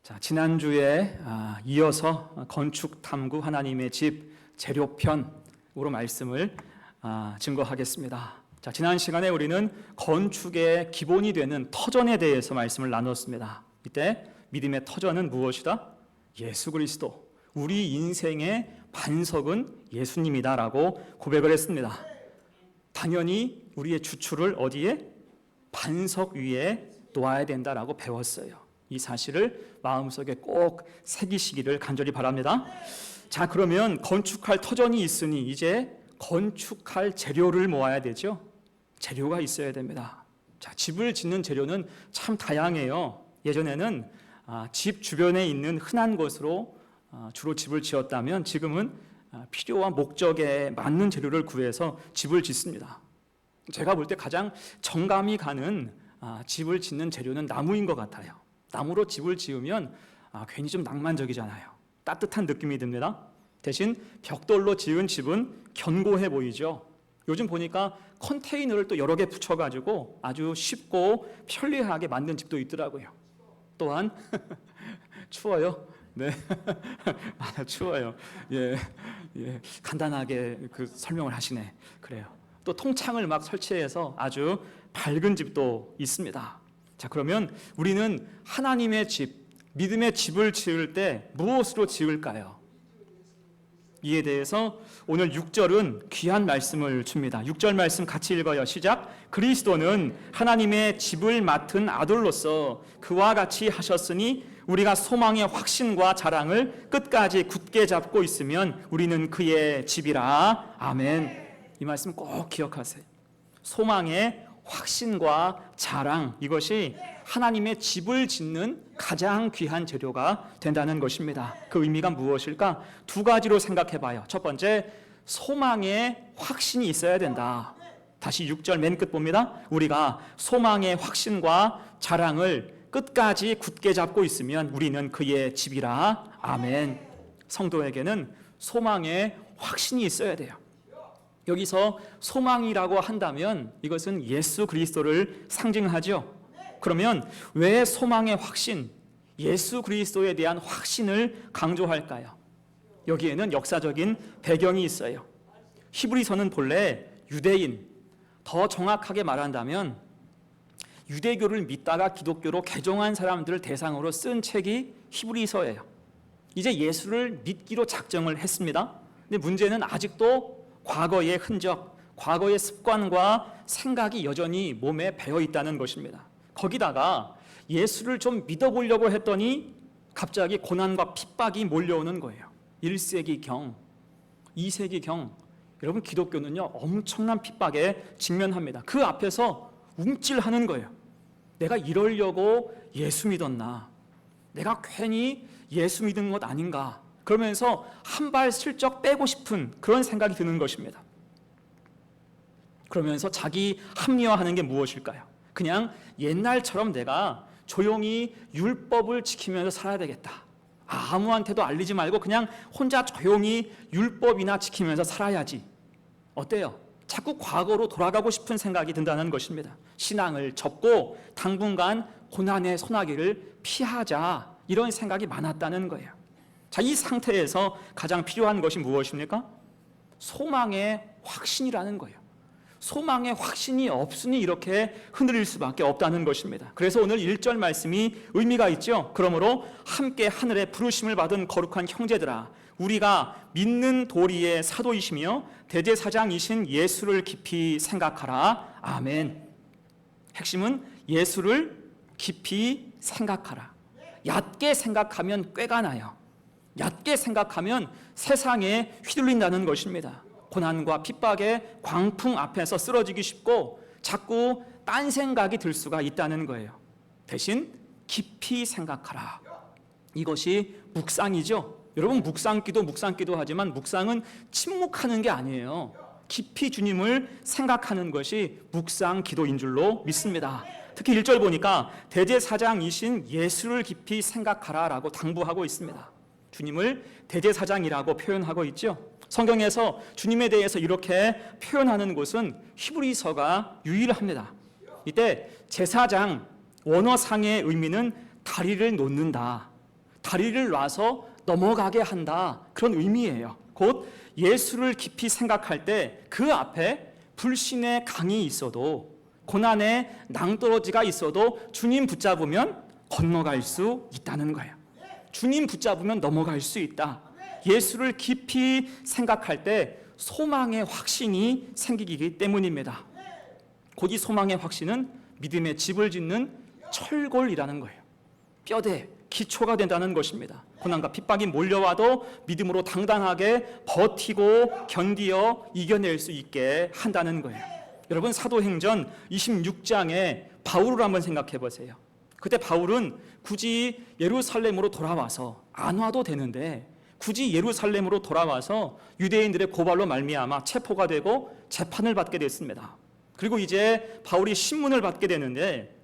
자, 지난주에 이어서 건축 탐구 하나님의 집 재료편으로 말씀을 증거하겠습니다. 자, 지난 시간에 우리는 건축의 기본이 되는 터전에 대해서 말씀을 나눴습니다. 이때 믿음의 터전은 무엇이다? 예수 그리스도, 우리 인생의 반석은 예수님이다라고 고백을 했습니다. 당연히 우리의 주추를 어디에? 반석 위에 놓아야 된다라고 배웠어요. 이 사실을 마음속에 꼭 새기시기를 간절히 바랍니다. 자, 그러면 건축할 터전이 있으니 이제 건축할 재료를 모아야 되죠. 재료가 있어야 됩니다. 자, 집을 짓는 재료는 참 다양해요. 예전에는 집 주변에 있는 흔한 곳으로 주로 집을 지었다면 지금은 필요와 목적에 맞는 재료를 구해서 집을 짓습니다. 제가 볼 때 가장 정감이 가는 집을 짓는 재료는 나무인 것 같아요. 나무로 집을 지으면 괜히 좀 낭만적이잖아요. 따뜻한 느낌이 듭니다. 대신 벽돌로 지은 집은 견고해 보이죠. 요즘 보니까 컨테이너를 또 여러 개 붙여가지고 아주 쉽고 편리하게 만든 집도 있더라고요. 또한 추워요. 네, 추워요. 예, 간단하게 설명을 하시네. 그래요. 또 통창을 막 설치해서 아주 밝은 집도 있습니다. 자, 그러면 우리는 하나님의 집, 믿음의 집을 지을 때 무엇으로 지을까요? 이에 대해서 오늘 6절은 귀한 말씀을 줍니다. 6절 말씀 같이 읽어요. 시작. 그리스도는 하나님의 집을 맡은 아들로서 그와 같이 하셨으니 우리가 소망의 확신과 자랑을 끝까지 굳게 잡고 있으면 우리는 그의 집이라. 아멘. 이 말씀 꼭 기억하세요. 소망의 확신과 자랑, 이것이 하나님의 집을 짓는 가장 귀한 재료가 된다는 것입니다. 그 의미가 무엇일까? 두 가지로 생각해 봐요. 첫 번째, 소망의 확신이 있어야 된다. 다시 6절 맨 끝 봅니다. 우리가 소망의 확신과 자랑을 끝까지 굳게 잡고 있으면 우리는 그의 집이라. 아멘. 성도에게는 소망의 확신이 있어야 돼요. 여기서 소망이라고 한다면 이것은 예수 그리스도를 상징하죠. 그러면 왜 소망의 확신, 예수 그리스도에 대한 확신을 강조할까요? 여기에는 역사적인 배경이 있어요. 히브리서는 본래 유대인, 더 정확하게 말한다면 유대교를 믿다가 기독교로 개종한 사람들을 대상으로 쓴 책이 히브리서예요. 이제 예수를 믿기로 작정을 했습니다. 근데 문제는 아직도 과거의 흔적, 과거의 습관과 생각이 여전히 몸에 배어 있다는 것입니다. 거기다가 예수를 좀 믿어보려고 했더니 갑자기 고난과 핍박이 몰려오는 거예요. 1세기경, 2세기경, 여러분 기독교는요 엄청난 핍박에 직면합니다. 그 앞에서 움찔하는 거예요. 내가 이러려고 예수 믿었나? 내가 괜히 예수 믿은 것 아닌가? 그러면서 한 발 슬쩍 빼고 싶은 그런 생각이 드는 것입니다. 그러면서 자기 합리화하는 게 무엇일까요? 그냥 옛날처럼 내가 조용히 율법을 지키면서 살아야 되겠다. 아무한테도 알리지 말고 그냥 혼자 조용히 율법이나 지키면서 살아야지. 어때요? 자꾸 과거로 돌아가고 싶은 생각이 든다는 것입니다. 신앙을 접고 당분간 고난의 소나기를 피하자, 이런 생각이 많았다는 거예요. 자, 이 상태에서 가장 필요한 것이 무엇입니까? 소망의 확신이라는 거예요. 소망의 확신이 없으니 이렇게 흔들릴 수밖에 없다는 것입니다. 그래서 오늘 1절 말씀이 의미가 있죠. 그러므로 함께 하늘에 부르심을 받은 거룩한 형제들아, 우리가 믿는 도리의 사도이시며 대제사장이신 예수를 깊이 생각하라. 아멘. 핵심은 예수를 깊이 생각하라. 얕게 생각하면 꾀가 나요. 얕게 생각하면 세상에 휘둘린다는 것입니다. 고난과 핍박의 광풍 앞에서 쓰러지기 쉽고 자꾸 딴 생각이 들 수가 있다는 거예요. 대신 깊이 생각하라. 이것이 묵상이죠. 여러분 묵상기도 하지만 묵상은 침묵하는 게 아니에요. 깊이 주님을 생각하는 것이 묵상 기도인 줄로 믿습니다. 특히 1절 보니까 대제사장이신 예수를 깊이 생각하라라고 당부하고 있습니다. 주님을 대제사장이라고 표현하고 있죠. 성경에서 주님에 대해서 이렇게 표현하는 곳은 히브리서가 유일합니다. 이때 제사장, 원어상의 의미는 다리를 놓는다, 다리를 놔서 넘어가게 한다, 그런 의미예요. 곧 예수를 깊이 생각할 때 그 앞에 불신의 강이 있어도, 고난의 낭떠러지가 있어도 주님 붙잡으면 건너갈 수 있다는 거예요. 주님 붙잡으면 넘어갈 수 있다. 예수를 깊이 생각할 때 소망의 확신이 생기기 때문입니다. 곧 이 소망의 확신은 믿음의 집을 짓는 철골이라는 거예요. 뼈대, 기초가 된다는 것입니다. 고난과 핍박이 몰려와도 믿음으로 당당하게 버티고 견디어 이겨낼 수 있게 한다는 거예요. 여러분, 사도행전 26장에 바울을 한번 생각해 보세요. 그때 바울은 굳이 예루살렘으로 돌아와서, 안 와도 되는데 굳이 예루살렘으로 돌아와서 유대인들의 고발로 말미암아 체포가 되고 재판을 받게 됐습니다. 그리고 이제 바울이 신문을 받게 되는데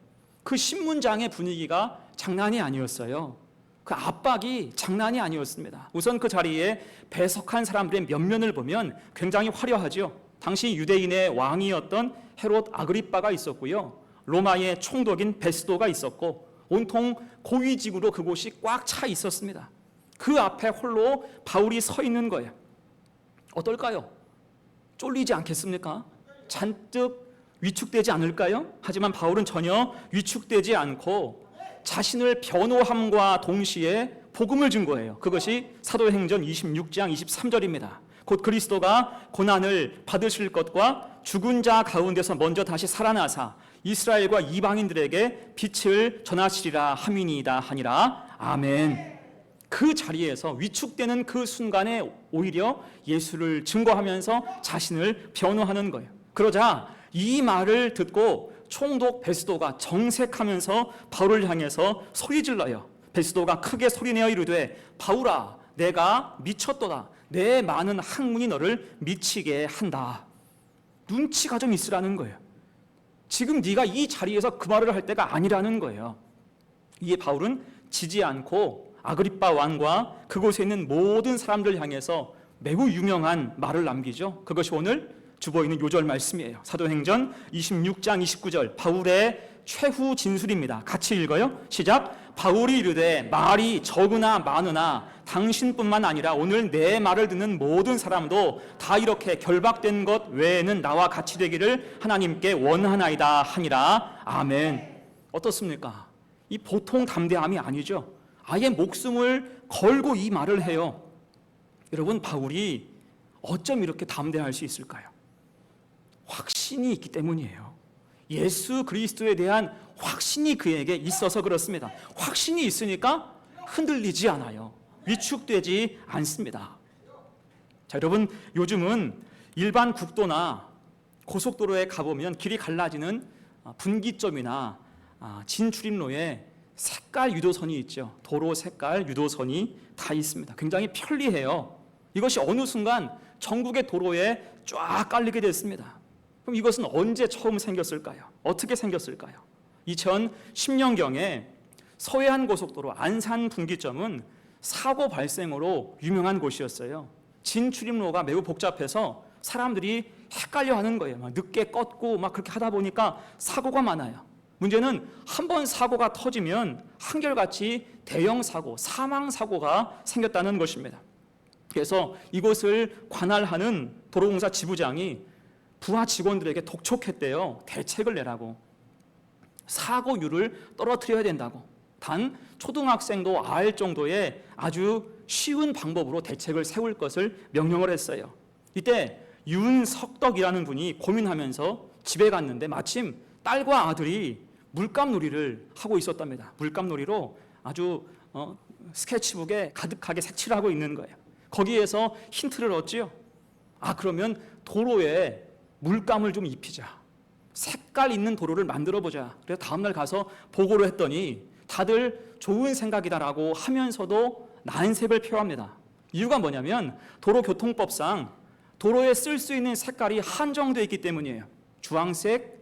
그 신문장의 분위기가 장난이 아니었어요. 그 압박이 장난이 아니었습니다. 우선 그 자리에 배석한 사람들의 면면을 보면 굉장히 화려하죠. 당시 유대인의 왕이었던 헤롯 아그리빠가 있었고요, 로마의 총독인 베스도가 있었고, 온통 고위직으로 그곳이 꽉 차 있었습니다. 그 앞에 홀로 바울이 서 있는 거예요. 어떨까요? 쫄리지 않겠습니까? 잔뜩 위축되지 않을까요? 하지만 바울은 전혀 위축되지 않고 자신을 변호함과 동시에 복음을 준 거예요. 그것이 사도행전 26장 23절입니다. 곧 그리스도가 고난을 받으실 것과 죽은 자 가운데서 먼저 다시 살아나사 이스라엘과 이방인들에게 빛을 전하시리라 함이니이다 하니라. 아멘. 그 자리에서 위축되는 그 순간에 오히려 예수를 증거하면서 자신을 변호하는 거예요. 그러자 이 말을 듣고 총독 베스도가 정색하면서 바울을 향해서 소리질러요. 베스도가 크게 소리내어 이르되, 바울아, 내가 미쳤도다. 내 많은 학문이 너를 미치게 한다. 눈치가 좀 있으라는 거예요. 지금 네가 이 자리에서 그 말을 할 때가 아니라는 거예요. 이에 바울은 지지 않고 아그리빠 왕과 그곳에 있는 모든 사람들 향해서 매우 유명한 말을 남기죠. 그것이 오늘 주보이는 요절 말씀이에요. 사도행전 26장 29절, 바울의 최후 진술입니다. 같이 읽어요. 시작. 바울이 이르되, 말이 적으나 많으나 당신뿐만 아니라 오늘 내 말을 듣는 모든 사람도 다 이렇게 결박된 것 외에는 나와 같이 되기를 하나님께 원하나이다 하니라. 아멘. 어떻습니까? 이 보통 담대함이 아니죠. 아예 목숨을 걸고 이 말을 해요. 여러분, 바울이 어쩜 이렇게 담대할 수 있을까요? 확신이 있기 때문이에요. 예수 그리스도에 대한 확신이 그에게 있어서 그렇습니다. 확신이 있으니까 흔들리지 않아요. 위축되지 않습니다. 자, 여러분, 요즘은 일반 국도나 고속도로에 가보면 길이 갈라지는 분기점이나 진출입로에 색깔 유도선이 있죠. 도로 색깔 유도선이 다 있습니다. 굉장히 편리해요. 이것이 어느 순간 전국의 도로에 쫙 깔리게 됐습니다. 그럼 이것은 언제 처음 생겼을까요? 어떻게 생겼을까요? 2010년경에 서해안 고속도로 안산 분기점은 사고 발생으로 유명한 곳이었어요. 진출입로가 매우 복잡해서 사람들이 헷갈려 하는 거예요. 막 늦게 껐고 막 그렇게 하다 보니까 사고가 많아요. 문제는 한 번 사고가 터지면 한결같이 대형 사고, 사망 사고가 생겼다는 것입니다. 그래서 이곳을 관할하는 도로공사 지부장이 부하 직원들에게 독촉했대요. 대책을 내라고. 사고율을 떨어뜨려야 된다고. 단 초등학생도 알 정도의 아주 쉬운 방법으로 대책을 세울 것을 명령을 했어요. 이때 윤석덕이라는 분이 고민하면서 집에 갔는데 마침 딸과 아들이 물감놀이를 하고 있었답니다. 물감놀이로 아주 스케치북에 가득하게 색칠을 하고 있는 거예요. 거기에서 힌트를 얻지요. 그러면 도로에 물감을 좀 입히자. 색깔 있는 도로를 만들어보자. 그래서 다음날 가서 보고를 했더니 다들 좋은 생각이다라고 하면서도 난색을 표합니다. 이유가 뭐냐면 도로교통법상 도로에 쓸 수 있는 색깔이 한정되어 있기 때문이에요. 주황색,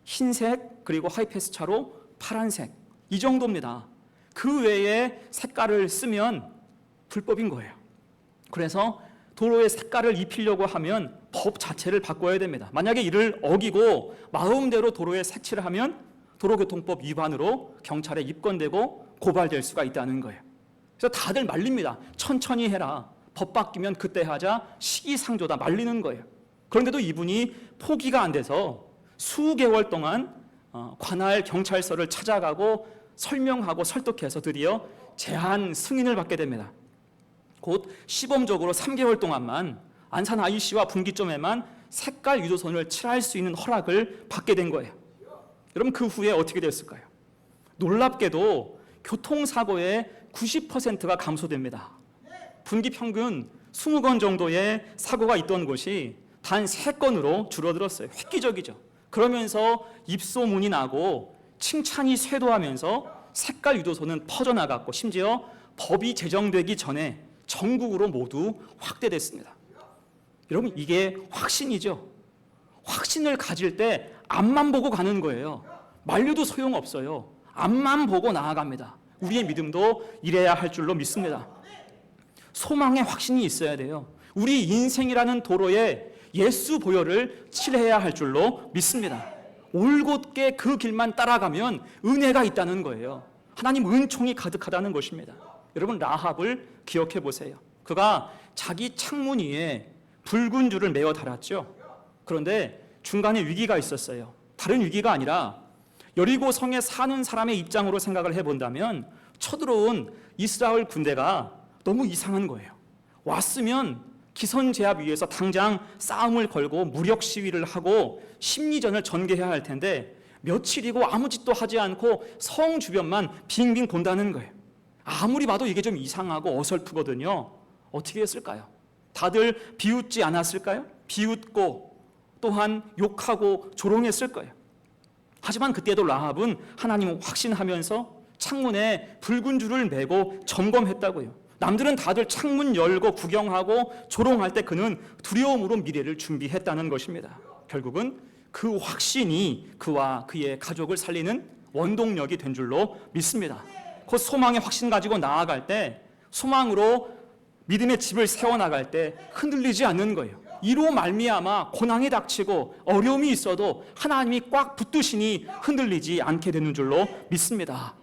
흰색, 그리고 하이패스 차로 파란색, 이 정도입니다. 그 외에 색깔을 쓰면 불법인 거예요. 그래서 도로에 색깔을 입히려고 하면 법 자체를 바꿔야 됩니다. 만약에 이를 어기고 마음대로 도로에 색칠을 하면 도로교통법 위반으로 경찰에 입건되고 고발될 수가 있다는 거예요. 그래서 다들 말립니다. 천천히 해라. 법 바뀌면 그때 하자. 시기상조다. 말리는 거예요. 그런데도 이분이 포기가 안 돼서 수개월 동안 관할 경찰서를 찾아가고 설명하고 설득해서 드디어 제한 승인을 받게 됩니다. 곧 시범적으로 3개월 동안만 안산 IC와 분기점에만 색깔 유도선을 칠할 수 있는 허락을 받게 된 거예요. 여러분, 그 후에 어떻게 됐을까요? 놀랍게도 교통사고의 90%가 감소됩니다. 분기 평균 20건 정도의 사고가 있던 곳이 단 3건으로 줄어들었어요. 획기적이죠. 그러면서 입소문이 나고 칭찬이 쇄도하면서 색깔 유도선은 퍼져나갔고 심지어 법이 제정되기 전에 전국으로 모두 확대됐습니다. 여러분, 이게 확신이죠. 확신을 가질 때 앞만 보고 가는 거예요. 말려도 소용없어요. 앞만 보고 나아갑니다. 우리의 믿음도 이래야 할 줄로 믿습니다. 소망의 확신이 있어야 돼요. 우리 인생이라는 도로에 예수 보혈을 칠해야 할 줄로 믿습니다. 올곧게 그 길만 따라가면 은혜가 있다는 거예요. 하나님 은총이 가득하다는 것입니다. 여러분, 라합을 기억해 보세요. 그가 자기 창문 위에 붉은 줄을 메어 달았죠. 그런데 중간에 위기가 있었어요. 다른 위기가 아니라 여리고 성에 사는 사람의 입장으로 생각을 해본다면 쳐들어온 이스라엘 군대가 너무 이상한 거예요. 왔으면 기선제압 위에서 당장 싸움을 걸고 무력 시위를 하고 심리전을 전개해야 할 텐데 며칠이고 아무 짓도 하지 않고 성 주변만 빙빙 돈다는 거예요. 아무리 봐도 이게 좀 이상하고 어설프거든요. 어떻게 했을까요? 다들 비웃지 않았을까요? 비웃고 또한 욕하고 조롱했을 거예요. 하지만 그때도 라합은 하나님을 확신하면서 창문에 붉은 줄을 메고 점검했다고요. 남들은 다들 창문 열고 구경하고 조롱할 때 그는 두려움으로 미래를 준비했다는 것입니다. 결국은 그 확신이 그와 그의 가족을 살리는 원동력이 된 줄로 믿습니다. 그 소망의 확신 가지고 나아갈 때, 소망으로 믿음의 집을 세워나갈 때 흔들리지 않는 거예요. 이로 말미암아 고난이 닥치고 어려움이 있어도 하나님이 꽉 붙드시니 흔들리지 않게 되는 줄로 믿습니다.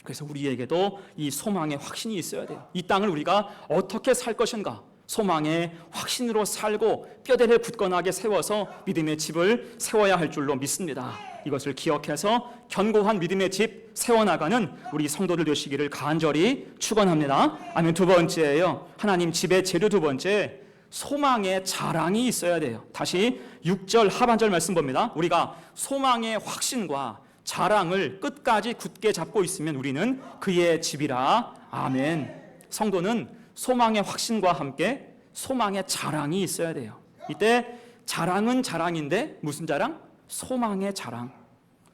그래서 우리에게도 이 소망의 확신이 있어야 돼요. 이 땅을 우리가 어떻게 살 것인가? 소망의 확신으로 살고 뼈대를 굳건하게 세워서 믿음의 집을 세워야 할 줄로 믿습니다. 이것을 기억해서 견고한 믿음의 집 세워나가는 우리 성도들 되시기를 간절히 축원합니다. 아멘. 두 번째예요. 하나님 집의 재료 두 번째, 소망의 자랑이 있어야 돼요. 다시 6절 하반절 말씀 봅니다. 우리가 소망의 확신과 자랑을 끝까지 굳게 잡고 있으면 우리는 그의 집이라. 아멘. 성도는 소망의 확신과 함께 소망의 자랑이 있어야 돼요. 이때 자랑은 자랑인데 무슨 자랑? 소망의 자랑.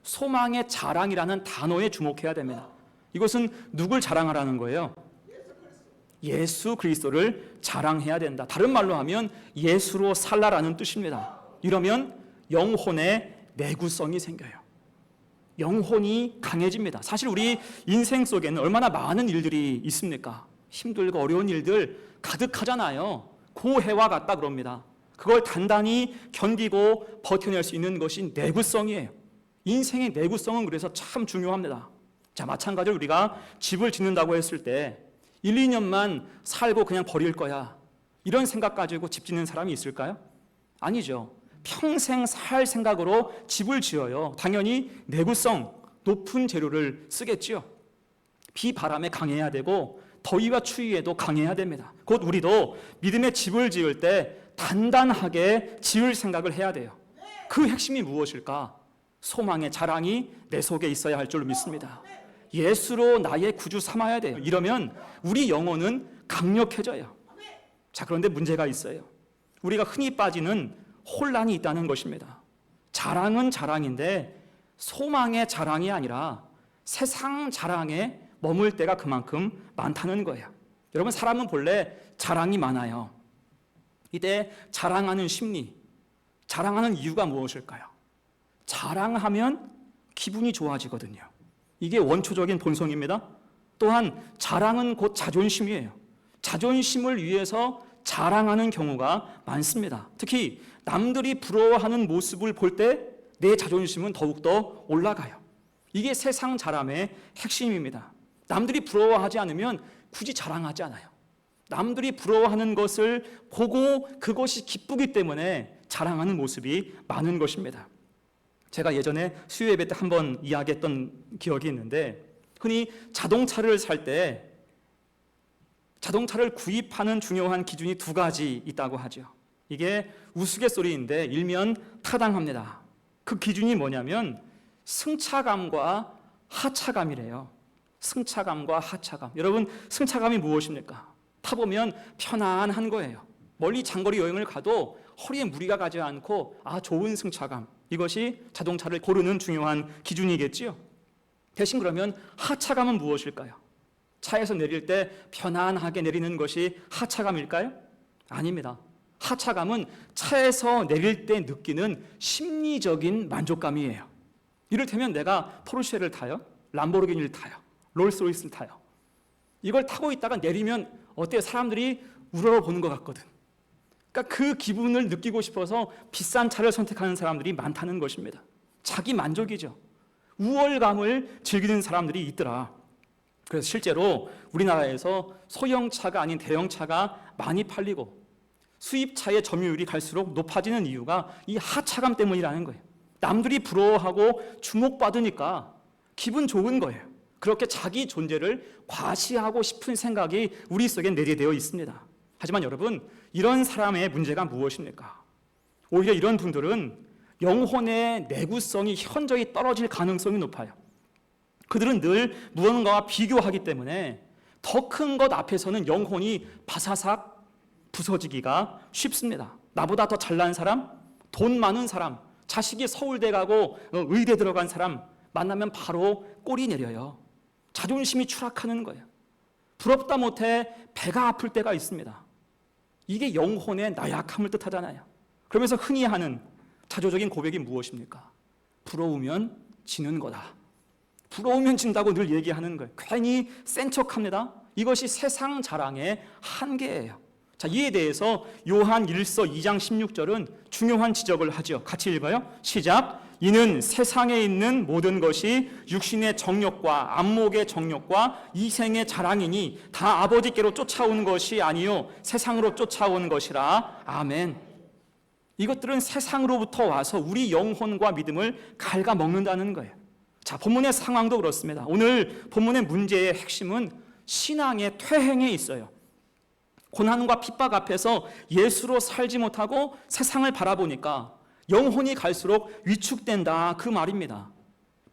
소망의 자랑이라는 단어에 주목해야 됩니다. 이것은 누굴 자랑하라는 거예요? 예수 그리스도를 자랑해야 된다. 다른 말로 하면 예수로 살라라는 뜻입니다. 이러면 영혼의 내구성이 생겨요. 영혼이 강해집니다. 사실 우리 인생 속에는 얼마나 많은 일들이 있습니까? 힘들고 어려운 일들 가득하잖아요. 고해와 같다 그럽니다. 그걸 단단히 견디고 버텨낼 수 있는 것이 내구성이에요. 인생의 내구성은 그래서 참 중요합니다. 자, 마찬가지로 우리가 집을 짓는다고 했을 때 1, 2년만 살고 그냥 버릴 거야, 이런 생각 가지고 집 짓는 사람이 있을까요? 아니죠. 평생 살 생각으로 집을 지어요. 당연히 내구성 높은 재료를 쓰겠지요. 비바람에 강해야 되고 더위와 추위에도 강해야 됩니다. 곧 우리도 믿음의 집을 지을 때 단단하게 지을 생각을 해야 돼요. 그 핵심이 무엇일까? 소망의 자랑이 내 속에 있어야 할 줄로 믿습니다. 예수로 나의 구주 삼아야 돼요. 이러면 우리 영혼은 강력해져요. 자, 그런데 문제가 있어요. 우리가 흔히 빠지는 혼란이 있다는 것입니다. 자랑은 자랑인데 소망의 자랑이 아니라 세상 자랑에 머물 때가 그만큼 많다는 거예요. 여러분, 사람은 본래 자랑이 많아요. 이때 자랑하는 심리, 자랑하는 이유가 무엇일까요? 자랑하면 기분이 좋아지거든요. 이게 원초적인 본성입니다. 또한 자랑은 곧 자존심이에요. 자존심을 위해서 자랑하는 경우가 많습니다. 특히 남들이 부러워하는 모습을 볼 때 내 자존심은 더욱더 올라가요. 이게 세상 자랑의 핵심입니다. 남들이 부러워하지 않으면 굳이 자랑하지 않아요. 남들이 부러워하는 것을 보고 그것이 기쁘기 때문에 자랑하는 모습이 많은 것입니다. 제가 예전에 수요 예배 때 한번 이야기했던 기억이 있는데, 흔히 자동차를 살 때 자동차를 구입하는 중요한 기준이 두 가지 있다고 하죠. 이게 우스갯소리인데 일면 타당합니다. 그 기준이 뭐냐면 승차감과 하차감이래요. 승차감과 하차감. 여러분, 승차감이 무엇입니까? 타보면 편안한 거예요. 멀리 장거리 여행을 가도 허리에 무리가 가지 않고 좋은 승차감. 이것이 자동차를 고르는 중요한 기준이겠지요. 대신 그러면 하차감은 무엇일까요? 차에서 내릴 때 편안하게 내리는 것이 하차감일까요? 아닙니다. 하차감은 차에서 내릴 때 느끼는 심리적인 만족감이에요. 이를테면 내가 포르쉐를 타요, 람보르기니를 타요, 롤스로이스를 타요. 이걸 타고 있다가 내리면 어때요? 사람들이 우러러보는 것 같거든. 그러니까 그 기분을 느끼고 싶어서 비싼 차를 선택하는 사람들이 많다는 것입니다. 자기 만족이죠. 우월감을 즐기는 사람들이 있더라. 그래서 실제로 우리나라에서 소형차가 아닌 대형차가 많이 팔리고 수입차의 점유율이 갈수록 높아지는 이유가 이 하차감 때문이라는 거예요. 남들이 부러워하고 주목받으니까 기분 좋은 거예요. 그렇게 자기 존재를 과시하고 싶은 생각이 우리 속에 내재되어 있습니다. 하지만 여러분, 이런 사람의 문제가 무엇입니까? 오히려 이런 분들은 영혼의 내구성이 현저히 떨어질 가능성이 높아요. 그들은 늘 무언가와 비교하기 때문에 더 큰 것 앞에서는 영혼이 바사삭 부서지기가 쉽습니다. 나보다 더 잘난 사람, 돈 많은 사람, 자식이 서울대 가고 의대 들어간 사람 만나면 바로 꼬리 내려요. 자존심이 추락하는 거예요. 부럽다 못해 배가 아플 때가 있습니다. 이게 영혼의 나약함을 뜻하잖아요. 그러면서 흔히 하는 자조적인 고백이 무엇입니까? 부러우면 지는 거다. 부러우면 진다고 늘 얘기하는 거예요. 괜히 센 척합니다. 이것이 세상 자랑의 한계예요. 자, 이에 대해서 요한 1서 2장 16절은 중요한 지적을 하죠. 같이 읽어요. 시작. 이는 세상에 있는 모든 것이 육신의 정욕과 안목의 정욕과 이생의 자랑이니 다 아버지께로 쫓아온 것이 아니요 세상으로 쫓아온 것이라. 아멘. 이것들은 세상으로부터 와서 우리 영혼과 믿음을 갉아먹는다는 거예요. 자, 본문의 상황도 그렇습니다. 오늘 본문의 문제의 핵심은 신앙의 퇴행에 있어요. 고난과 핍박 앞에서 예수로 살지 못하고 세상을 바라보니까 영혼이 갈수록 위축된다, 그 말입니다.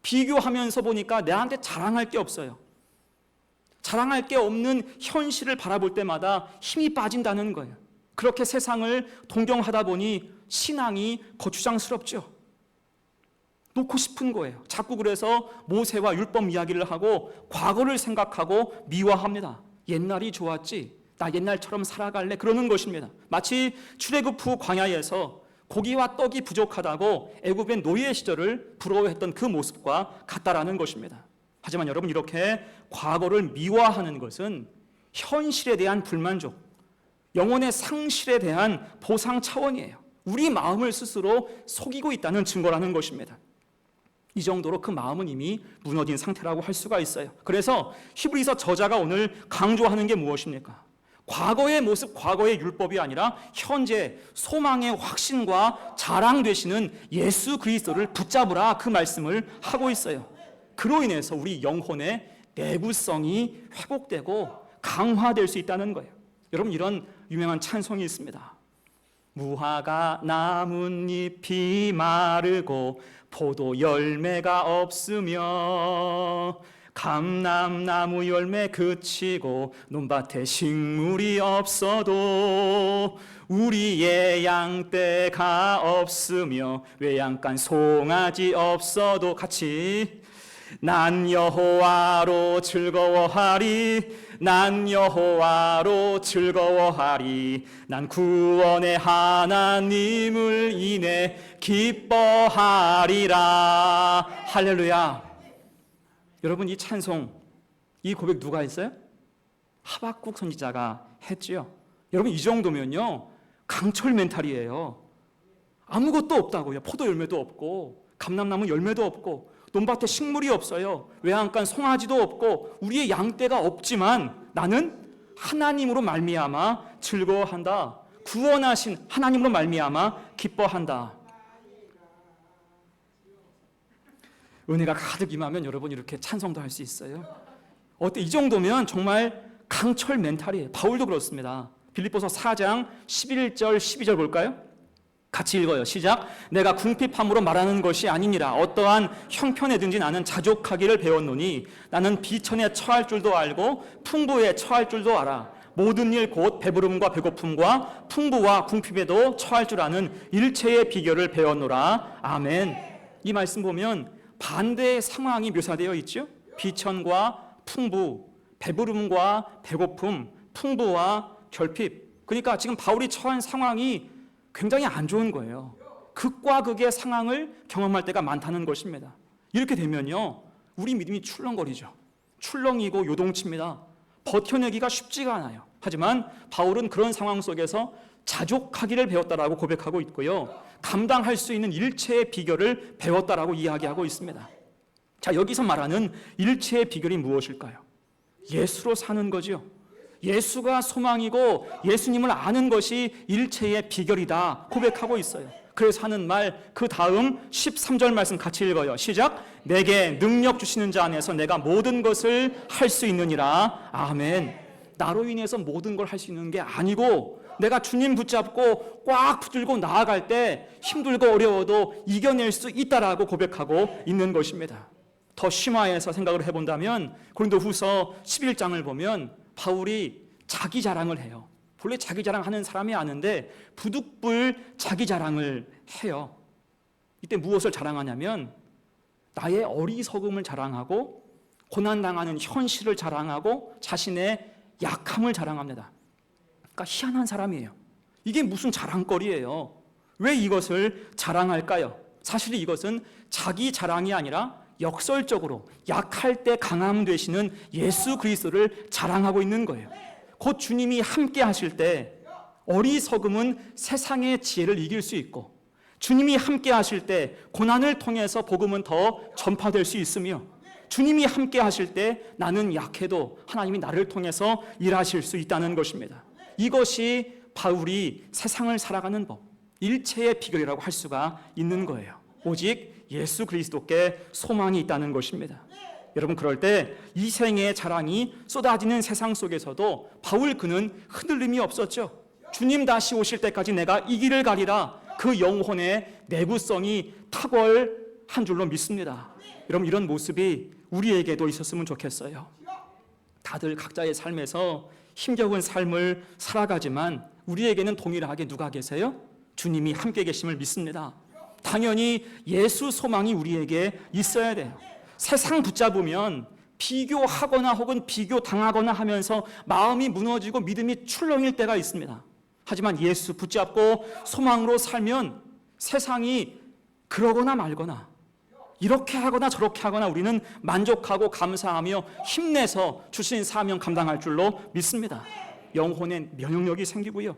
비교하면서 보니까 내한테 자랑할 게 없어요. 자랑할 게 없는 현실을 바라볼 때마다 힘이 빠진다는 거예요. 그렇게 세상을 동경하다 보니 신앙이 거추장스럽죠. 놓고 싶은 거예요. 자꾸 그래서 모세와 율법 이야기를 하고 과거를 생각하고 미화합니다. 옛날이 좋았지, 나 옛날처럼 살아갈래, 그러는 것입니다. 마치 출애굽 후 광야에서 고기와 떡이 부족하다고 애굽의 노예 시절을 부러워했던 그 모습과 같다라는 것입니다. 하지만 여러분, 이렇게 과거를 미화하는 것은 현실에 대한 불만족, 영혼의 상실에 대한 보상 차원이에요. 우리 마음을 스스로 속이고 있다는 증거라는 것입니다. 이 정도로 그 마음은 이미 무너진 상태라고 할 수가 있어요. 그래서 히브리서 저자가 오늘 강조하는 게 무엇입니까? 과거의 모습, 과거의 율법이 아니라 현재 소망의 확신과 자랑 되시는 예수 그리스도를 붙잡으라, 그 말씀을 하고 있어요. 그로 인해서 우리 영혼의 내구성이 회복되고 강화될 수 있다는 거예요. 여러분, 이런 유명한 찬송이 있습니다. 무화과 나뭇잎이 마르고 포도 열매가 없으며 감람나무 열매 그치고 논밭에 식물이 없어도 우리의 양떼가 없으며 외양간 송아지 없어도 같이 난 여호와로 즐거워하리, 난 여호와로 즐거워하리, 난 구원의 하나님을 인해 기뻐하리라. 할렐루야. 여러분, 이 찬송, 이 고백 누가 했어요? 하박국 선지자가 했지요. 여러분, 이 정도면요 강철 멘탈이에요. 아무것도 없다고요. 포도 열매도 없고 감람나무 열매도 없고 논밭에 식물이 없어요. 외양간 송아지도 없고 우리의 양떼가 없지만 나는 하나님으로 말미암아 즐거워한다. 구원하신 하나님으로 말미암아 기뻐한다. 은혜가 가득 임하면 여러분 이렇게 찬송도 할 수 있어요. 어때? 이 정도면 정말 강철 멘탈이에요. 바울도 그렇습니다. 빌립보서 4장 11절 12절 볼까요? 같이 읽어요. 시작. 내가 궁핍함으로 말하는 것이 아니니라. 어떠한 형편에든지 나는 자족하기를 배웠노니 나는 비천에 처할 줄도 알고 풍부에 처할 줄도 알아. 모든 일 곧 배부름과 배고픔과 풍부와 궁핍에도 처할 줄 아는 일체의 비결을 배웠노라. 아멘. 이 말씀 보면 반대의 상황이 묘사되어 있죠. 비천과 풍부, 배부름과 배고픔, 풍부와 결핍. 그러니까 지금 바울이 처한 상황이 굉장히 안 좋은 거예요. 극과 극의 상황을 경험할 때가 많다는 것입니다. 이렇게 되면요, 우리 믿음이 출렁거리죠. 출렁이고 요동칩니다. 버텨내기가 쉽지가 않아요. 하지만 바울은 그런 상황 속에서 자족하기를 배웠다라고 고백하고 있고요, 감당할 수 있는 일체의 비결을 배웠다라고 이야기하고 있습니다. 자, 여기서 말하는 일체의 비결이 무엇일까요? 예수로 사는 거죠. 예수가 소망이고 예수님을 아는 것이 일체의 비결이다 고백하고 있어요. 그래서 하는 말, 그 다음 13절 말씀 같이 읽어요. 시작. 내게 능력 주시는 자 안에서 내가 모든 것을 할 수 있느니라. 아멘. 나로 인해서 모든 걸 할 수 있는 게 아니고 내가 주님 붙잡고 꽉 붙들고 나아갈 때 힘들고 어려워도 이겨낼 수 있다라고 고백하고 있는 것입니다. 더 심화해서 생각을 해본다면 고린도후서 11장을 보면 바울이 자기 자랑을 해요. 본래 자기 자랑하는 사람이 아는데 부득불 자기 자랑을 해요. 이때 무엇을 자랑하냐면 나의 어리석음을 자랑하고 고난당하는 현실을 자랑하고 자신의 약함을 자랑합니다. 그러니까 희한한 사람이에요. 이게 무슨 자랑거리예요? 왜 이것을 자랑할까요? 사실 이것은 자기 자랑이 아니라 역설적으로 약할 때 강함 되시는 예수 그리스도를 자랑하고 있는 거예요. 곧 주님이 함께 하실 때 어리석음은 세상의 지혜를 이길 수 있고, 주님이 함께 하실 때 고난을 통해서 복음은 더 전파될 수 있으며, 주님이 함께 하실 때 나는 약해도 하나님이 나를 통해서 일하실 수 있다는 것입니다. 이것이 바울이 세상을 살아가는 법, 일체의 비결이라고 할 수가 있는 거예요. 오직 예수 그리스도께 소망이 있다는 것입니다. 여러분, 그럴 때 이 생의 자랑이 쏟아지는 세상 속에서도 바울 그는 흔들림이 없었죠. 주님 다시 오실 때까지 내가 이 길을 가리라. 그 영혼의 내구성이 탁월한 줄로 믿습니다. 여러분, 이런 모습이 우리에게도 있었으면 좋겠어요. 다들 각자의 삶에서 힘겨운 삶을 살아가지만 우리에게는 동일하게 누가 계세요? 주님이 함께 계심을 믿습니다. 당연히 예수 소망이 우리에게 있어야 돼요. 세상 붙잡으면 비교하거나 혹은 비교당하거나 하면서 마음이 무너지고 믿음이 출렁일 때가 있습니다. 하지만 예수 붙잡고 소망으로 살면 세상이 그러거나 말거나 이렇게 하거나 저렇게 하거나 우리는 만족하고 감사하며 힘내서 주신 사명 감당할 줄로 믿습니다. 영혼의 면역력이 생기고요,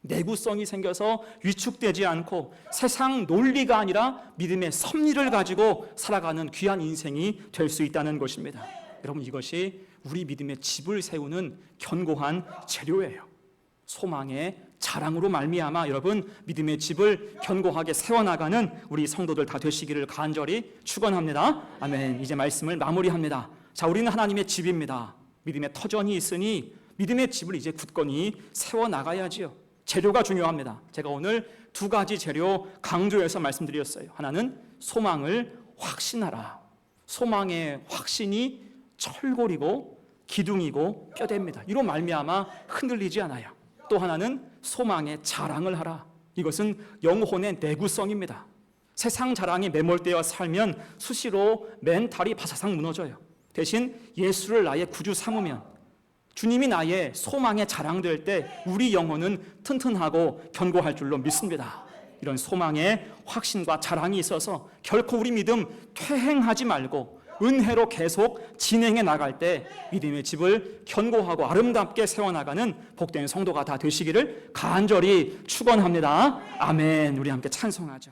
내구성이 생겨서 위축되지 않고 세상 논리가 아니라 믿음의 섭리를 가지고 살아가는 귀한 인생이 될 수 있다는 것입니다. 여러분, 이것이 우리 믿음의 집을 세우는 견고한 재료예요. 소망의 자랑으로 말미암아 여러분 믿음의 집을 견고하게 세워나가는 우리 성도들 다 되시기를 간절히 축원합니다. 아멘. 이제 말씀을 마무리합니다. 자, 우리는 하나님의 집입니다. 믿음의 터전이 있으니 믿음의 집을 이제 굳건히 세워나가야지요. 재료가 중요합니다. 제가 오늘 두 가지 재료 강조해서 말씀드렸어요. 하나는 소망을 확신하라. 소망의 확신이 철골이고 기둥이고 뼈대입니다. 이로 말미암아 흔들리지 않아요. 또 하나는 소망의 자랑을 하라. 이것은 영혼의 내구성입니다. 세상 자랑에 매몰되어 살면 수시로 멘탈이 바사삭 무너져요. 대신 예수를 나의 구주 삼으면, 주님이 나의 소망의 자랑될 때 우리 영혼은 튼튼하고 견고할 줄로 믿습니다. 이런 소망의 확신과 자랑이 있어서 결코 우리 믿음 퇴행하지 말고 은혜로 계속 진행해 나갈 때 믿음의 집을 견고하고 아름답게 세워나가는 복된 성도가 다 되시기를 간절히 축원합니다. 아멘. 우리 함께 찬송하죠.